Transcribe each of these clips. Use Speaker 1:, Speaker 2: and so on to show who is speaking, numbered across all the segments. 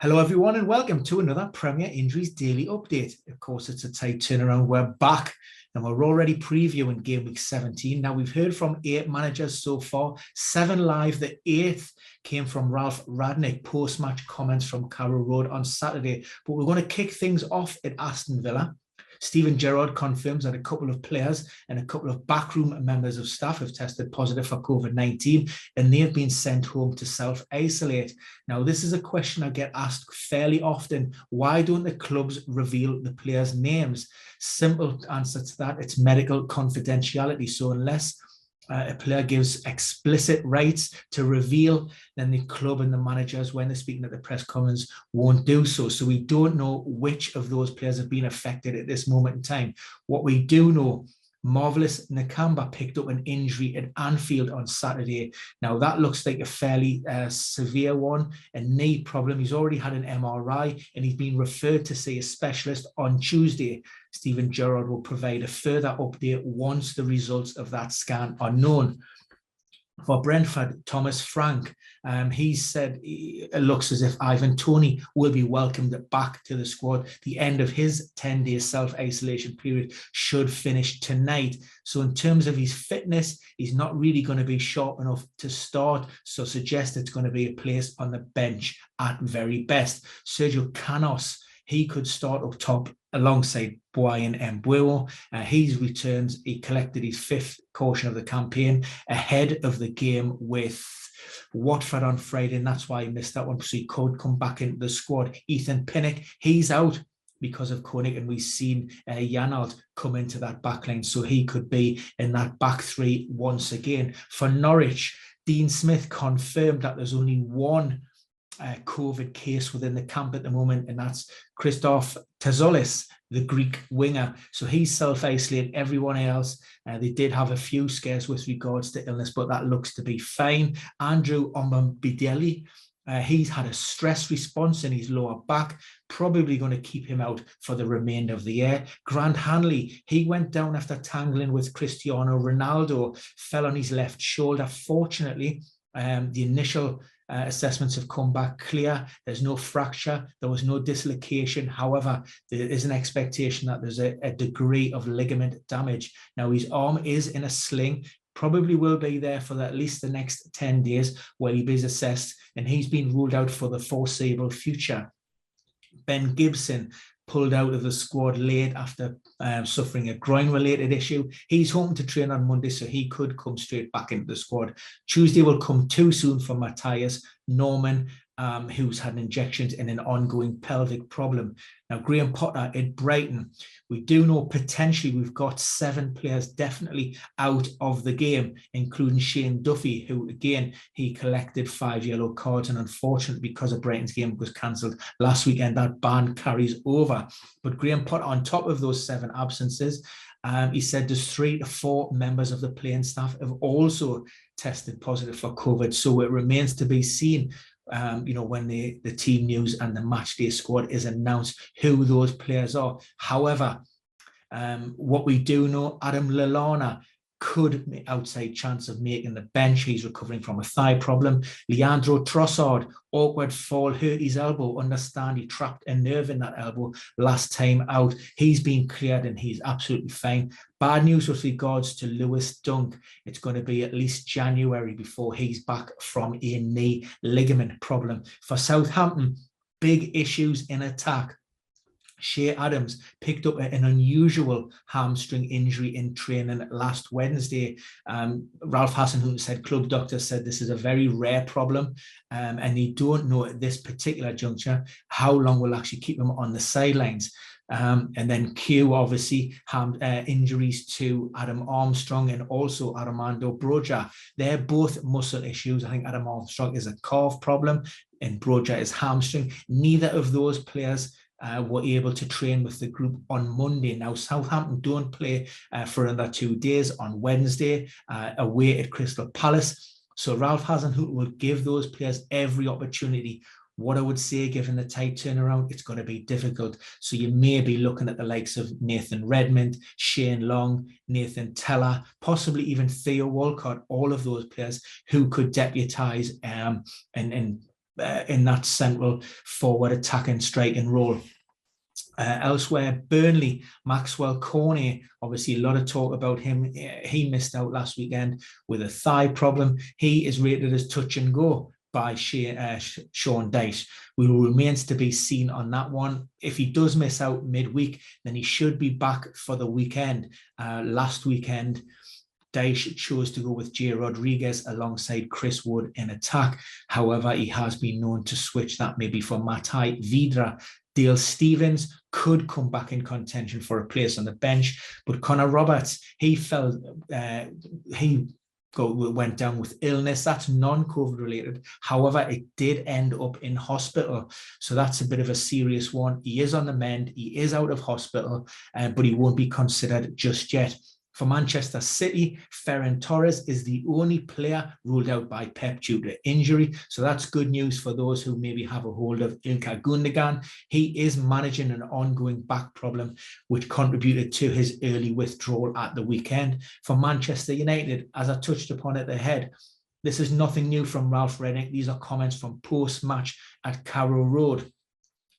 Speaker 1: Hello everyone and welcome to another Premier Injuries Daily Update. Of course, it's a tight turnaround. We're back and we're already previewing game week 17. Now, we've heard from 8 managers so far, 7 live. The 8th came from Ralph Radnick, post-match comments from Carrow Road on Saturday. But we're going to kick things off at Aston Villa. Steven Gerrard confirms that a couple of players and a couple of backroom members of staff have tested positive for COVID-19 and they have been sent home to self-isolate. Now, this is a question I get asked fairly often. Why don't the clubs reveal the players' names? Simple answer to that, it's medical confidentiality. So unless a player gives explicit rights to reveal, then the club and the managers, when they're speaking at the press conference, won't do so. So we don't know which of those players have been affected at this moment in time. What we do know, Marvelous Nakamba picked up an injury at Anfield on Saturday. Now, that looks like a fairly severe one, a knee problem. He's already had an MRI and he's been referred to see a specialist on Tuesday. Steven Gerrard will provide a further update once the results of that scan are known. For Brentford, Thomas Frank, he said it looks as if Ivan Toney will be welcomed back to the squad. The end of his 10-day self-isolation period should finish tonight. So in terms of his fitness, he's not really going to be sharp enough to start. So suggest it's going to be a place on the bench at very best. Sergio Canos, he could start up top alongside Brian Mbeumo. He's returned. He collected his 5th caution of the campaign ahead of the game with Watford on Friday, and that's why he missed that one, so he could come back into the squad. Ethan Pinnock, he's out because of Koenig, and we've seen Janald come into that backline, so he could be in that back three once again. For Norwich, Dean Smith confirmed that there's only one COVID case within the camp at the moment, and that's Christoph Tazolis, the Greek winger. So he's self-isolated. Everyone else, they did have a few scares with regards to illness, but that looks to be fine. Andrew Ombambideli, he's had a stress response in his lower back, probably going to keep him out for the remainder of the year. Grant Hanley, he went down after tangling with Cristiano Ronaldo, fell on his left shoulder. Fortunately, the initial assessments have come back clear. There's no fracture. There was no dislocation. However, there is an expectation that there's a degree of ligament damage. Now, his arm is in a sling, probably will be there for at least the next 10 days while he is assessed, and he's been ruled out for the foreseeable future. Ben Gibson pulled out of the squad late after suffering a groin-related issue. He's hoping to train on Monday, so he could come straight back into the squad. Tuesday will come too soon for Matthias Norman, who's had injections and an ongoing pelvic problem. Now, Graham Potter at Brighton, we do know potentially we've got 7 players definitely out of the game, including Shane Duffy, who, again, he collected 5 yellow cards, and unfortunately, because of Brighton's game was cancelled last weekend, that ban carries over. But Graham Potter, on top of those 7 absences, he said there's 3 to 4 members of the playing staff have also tested positive for COVID. So it remains to be seen, when the team news and the match day squad is announced, who those players are. However, what we do know, Adam Lallana could make outside chance of making the bench. He's recovering from a thigh problem. Leandro Trossard, awkward fall, hurt his elbow. Understand he trapped a nerve in that elbow last time out. He's been cleared and he's absolutely fine. Bad news with regards to Lewis Dunk. It's going to be at least January before he's back from a knee ligament problem. For Southampton, big issues in attack. Shea Adams picked up an unusual hamstring injury in training last Wednesday. Ralph Hasenhüttl said, club doctor said this is a very rare problem, and they don't know at this particular juncture how long will actually keep him on the sidelines. And then Q, obviously, injuries to Adam Armstrong and also Armando Broja. They're both muscle issues. I think Adam Armstrong is a calf problem and Broja is hamstring. Neither of those players were able to train with the group on Monday. Now, Southampton don't play for another 2 days on Wednesday away at Crystal Palace. So Ralph Hasenhüttl will give those players every opportunity. What I would say, given the tight turnaround, it's going to be difficult. So you may be looking at the likes of Nathan Redmond, Shane Long, Nathan Teller, possibly even Theo Walcott, all of those players who could deputise and in that central forward attacking striking role. Elsewhere, Burnley, Maxwell Cornet, obviously a lot of talk about him. He missed out last weekend with a thigh problem. He is rated as touch and go by Sean Dyche. We will remains to be seen on that one. If he does miss out midweek, then he should be back for the weekend. Last weekend, Dyche chose to go with Jay Rodriguez alongside Chris Wood in attack. However, he has been known to switch that maybe for Matai Vidra. Dale Stevens could come back in contention for a place on the bench, but Connor Roberts, he went down with illness. That's non-COVID related. However, it did end up in hospital. So that's a bit of a serious one. He is on the mend. He is out of hospital, but he won't be considered just yet. For Manchester City, Ferran Torres is the only player ruled out by Pep due to injury. So that's good news for those who maybe have a hold of Ilkay Gundogan. He is managing an ongoing back problem, which contributed to his early withdrawal at the weekend. For Manchester United, as I touched upon at the head, this is nothing new from Ralph Rangnick. These are comments from post-match at Carrow Road.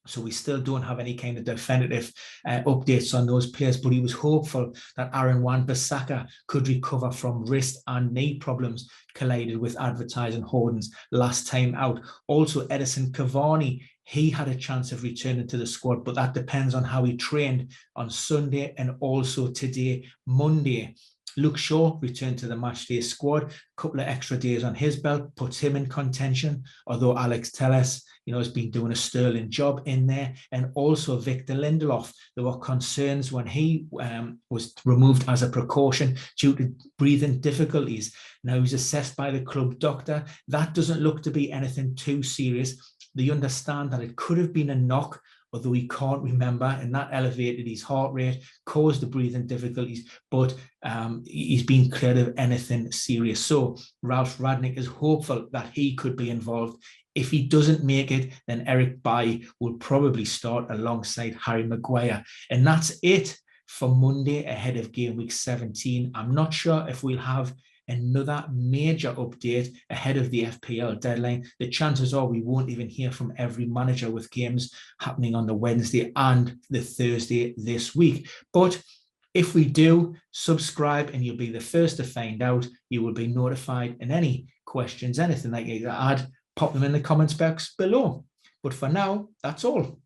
Speaker 1: So we still don't have any kind of definitive updates on those players, but he was hopeful that Aaron Wan-Bissaka could recover from wrist and knee problems collided with advertising hoardings last time out. Also, Edison Cavani, he had a chance of returning to the squad, but that depends on how he trained on Sunday and also today, Monday. Luke Shaw returned to the matchday squad. A couple of extra days on his belt puts him in contention, although Alex Telles, has been doing a sterling job in there. And also Victor Lindelof. There were concerns when he was removed as a precaution due to breathing difficulties. Now he's assessed by the club doctor. That doesn't look to be anything too serious. They understand that it could have been a knock, although he can't remember, and that elevated his heart rate, caused the breathing difficulties, but he's been cleared of anything serious. So Ralph Rangnick is hopeful that he could be involved. If he doesn't make it, then Eric Bailly will probably start alongside Harry Maguire. And that's it for Monday ahead of game week 17. I'm not sure if we'll have another major update ahead of the FPL deadline. The chances are we won't even hear from every manager with games happening on the Wednesday and the Thursday this week. But if we do, subscribe and you'll be the first to find out. You will be notified, and any questions, anything that you add, pop them in the comments box below. But for now, that's all.